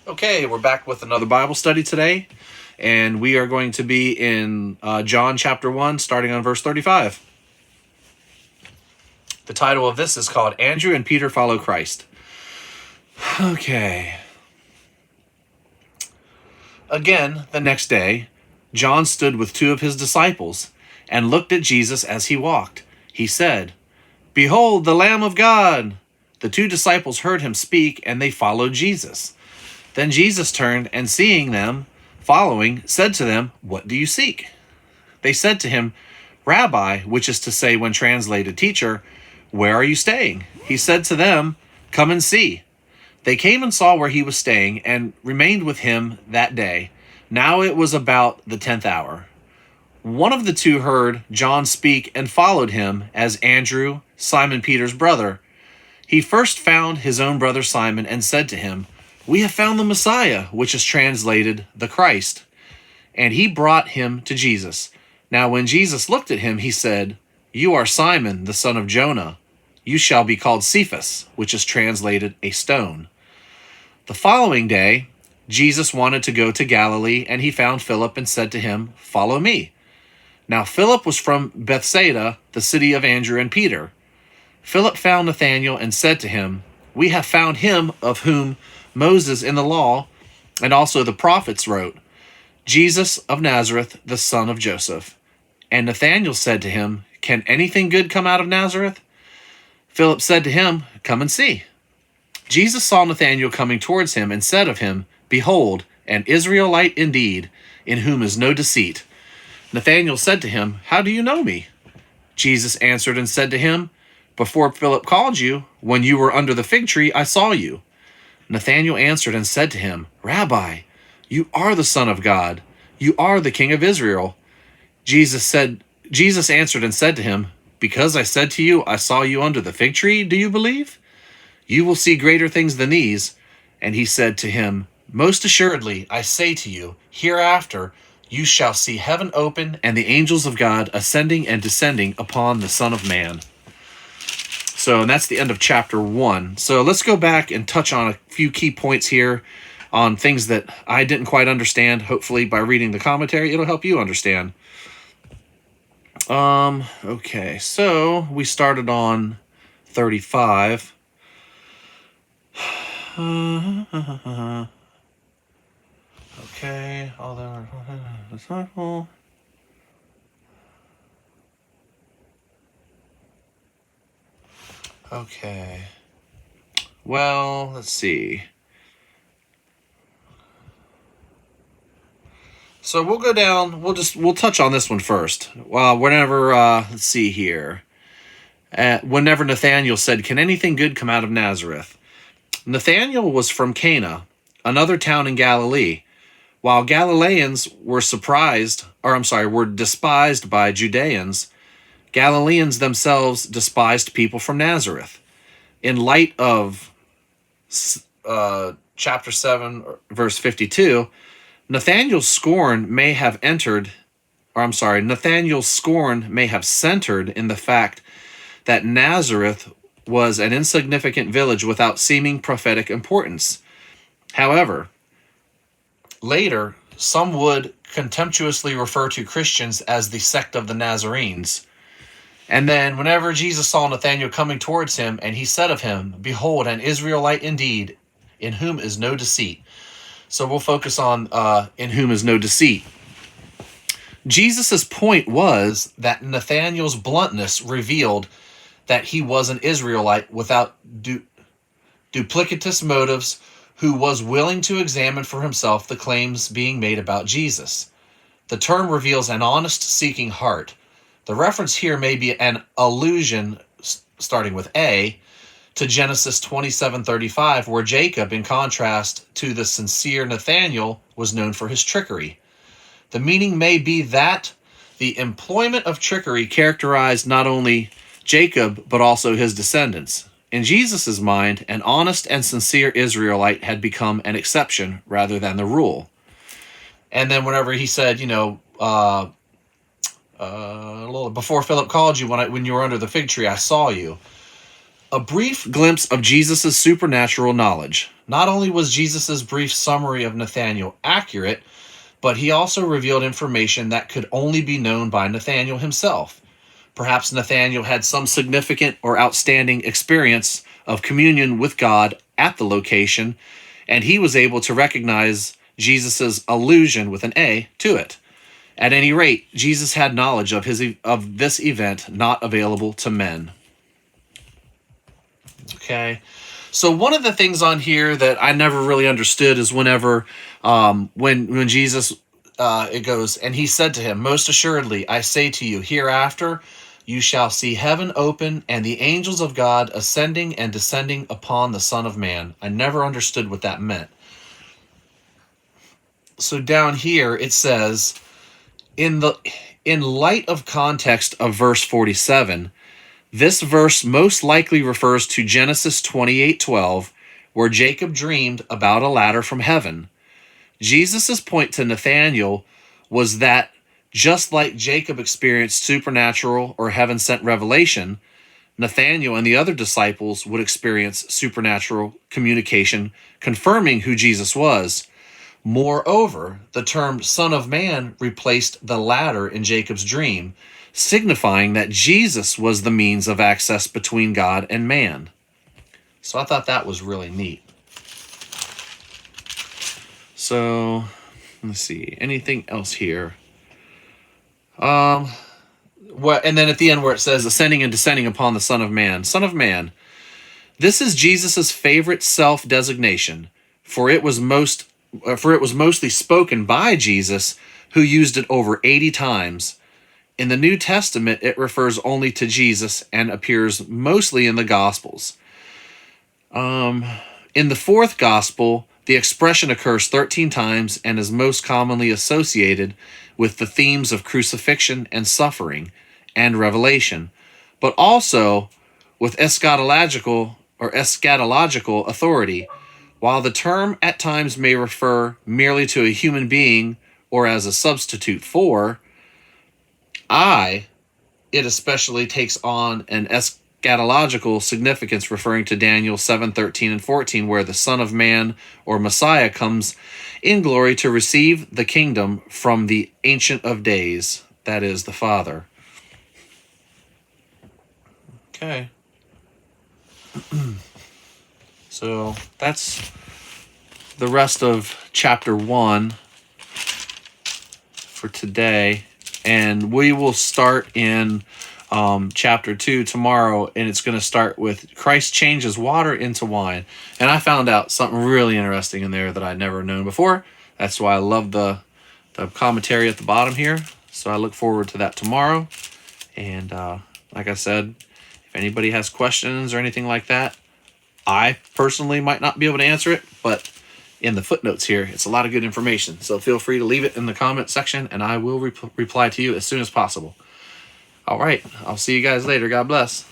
Okay, we're back with another Bible study today, and we are going to be in John chapter 1, starting on verse 35. The title of this is called Andrew and Peter Follow Christ. Okay. Again, the next day, John stood with two of his disciples and looked at Jesus as he walked. He said, "Behold, the Lamb of God!" The two disciples heard him speak, and they followed Jesus. Then Jesus turned, and seeing them following, said to them, "What do you seek?" They said to him, "Rabbi," which is to say, when translated, "Teacher, where are you staying?" He said to them, "Come and see." They came and saw where he was staying, and remained with him that day. Now it was about the 10th hour. One of the two heard John speak and followed him, as Andrew, Simon Peter's brother. He first found his own brother Simon and said to him, "We have found the Messiah," which is translated the Christ. And he brought him to Jesus. Now when Jesus looked at him, he said, "You are Simon, the son of Jonah. You shall be called Cephas," which is translated a stone. The following day, Jesus wanted to go to Galilee, and he found Philip and said to him, "Follow me." Now Philip was from Bethsaida, the city of Andrew and Peter. Philip found Nathanael and said to him, "We have found him of whom Moses in the law and also the prophets wrote, Jesus of Nazareth, the son of Joseph." And Nathanael said to him, "Can anything good come out of Nazareth?" Philip said to him, "Come and see." Jesus saw Nathanael coming towards him and said of him, "Behold, an Israelite indeed, in whom is no deceit." Nathanael said to him, "How do you know me?" Jesus answered and said to him, "Before Philip called you, when you were under the fig tree, I saw you." Nathanael answered and said to him, "Rabbi, you are the Son of God. You are the King of Israel." Jesus answered and said to him, "Because I said to you, I saw you under the fig tree, do you believe? You will see greater things than these." And he said to him, "Most assuredly, I say to you, hereafter you shall see heaven open and the angels of God ascending and descending upon the Son of Man." So, and that's the end of chapter 1. So let's go back and touch on a few key points here on things that I didn't quite understand. Hopefully by reading the commentary, it'll help you understand. Okay, so we started on 35. Okay, all the disciple. Okay. Well, let's see. So we'll go down. We'll touch on this one first. Well, let's see here. Whenever Nathanael said, "Can anything good come out of Nazareth?" Nathanael was from Cana, another town in Galilee. While Galileans were despised by Judeans, Galileans themselves despised people from Nazareth. In light of chapter 7, verse 52, Nathanael's scorn may have centered in the fact that Nazareth was an insignificant village without seeming prophetic importance. However, later, some would contemptuously refer to Christians as the sect of the Nazarenes. And then whenever Jesus saw Nathanael coming towards him, and he said of him, "Behold, an Israelite indeed, in whom is no deceit." So we'll focus on in whom is no deceit. Jesus' point was that Nathanael's bluntness revealed that he was an Israelite without duplicitous motives, who was willing to examine for himself the claims being made about Jesus. The term reveals an honest, seeking heart. The reference here may be an allusion, starting with A, to Genesis 27:35, where Jacob, in contrast to the sincere Nathanael, was known for his trickery. The meaning may be that the employment of trickery characterized not only Jacob, but also his descendants. In Jesus' mind, an honest and sincere Israelite had become an exception rather than the rule. And then whenever he said, before Philip called you, when you were under the fig tree, I saw you. A brief glimpse of Jesus' supernatural knowledge. Not only was Jesus' brief summary of Nathanael accurate, but he also revealed information that could only be known by Nathanael himself. Perhaps Nathanael had some significant or outstanding experience of communion with God at the location, and he was able to recognize Jesus' allusion with an A to it. At any rate, Jesus had knowledge of this event not available to men. Okay. So one of the things on here that I never really understood is whenever when Jesus it goes, and he said to him, "Most assuredly I say to you, hereafter you shall see heaven open and the angels of God ascending and descending upon the Son of Man." I never understood what that meant. So down here it says, in light of context of verse 47, this verse most likely refers to Genesis 28:12, where Jacob dreamed about a ladder from heaven. Jesus' point to Nathanael was that just like Jacob experienced supernatural or heaven-sent revelation, Nathanael and the other disciples would experience supernatural communication confirming who Jesus was. Moreover, the term Son of Man replaced the ladder in Jacob's dream, signifying that Jesus was the means of access between God and man. So I thought that was really neat. So, let's see. Anything else here? And then at the end where it says, ascending and descending upon the Son of Man. Son of Man. This is Jesus' favorite self-designation, for it was mostly spoken by Jesus, who used it over 80 times. In the New Testament, it refers only to Jesus and appears mostly in the Gospels. In the fourth Gospel, the expression occurs 13 times and is most commonly associated with the themes of crucifixion and suffering and revelation, but also with eschatological authority. While the term at times may refer merely to a human being or as a substitute for, it especially takes on an eschatological significance, referring to Daniel 7:13 and 14, where the Son of Man or Messiah comes in glory to receive the kingdom from the Ancient of Days, that is, the Father. Okay. So that's the rest of chapter 1 for today. And we will start in chapter 2 tomorrow, and it's going to start with Christ changes water into wine. And I found out something really interesting in there that I'd never known before. That's why I love the commentary at the bottom here. So I look forward to that tomorrow. And like I said, if anybody has questions or anything like that, I personally might not be able to answer it, but in the footnotes here, it's a lot of good information. So feel free to leave it in the comment section, and I will reply to you as soon as possible. All right. I'll see you guys later. God bless.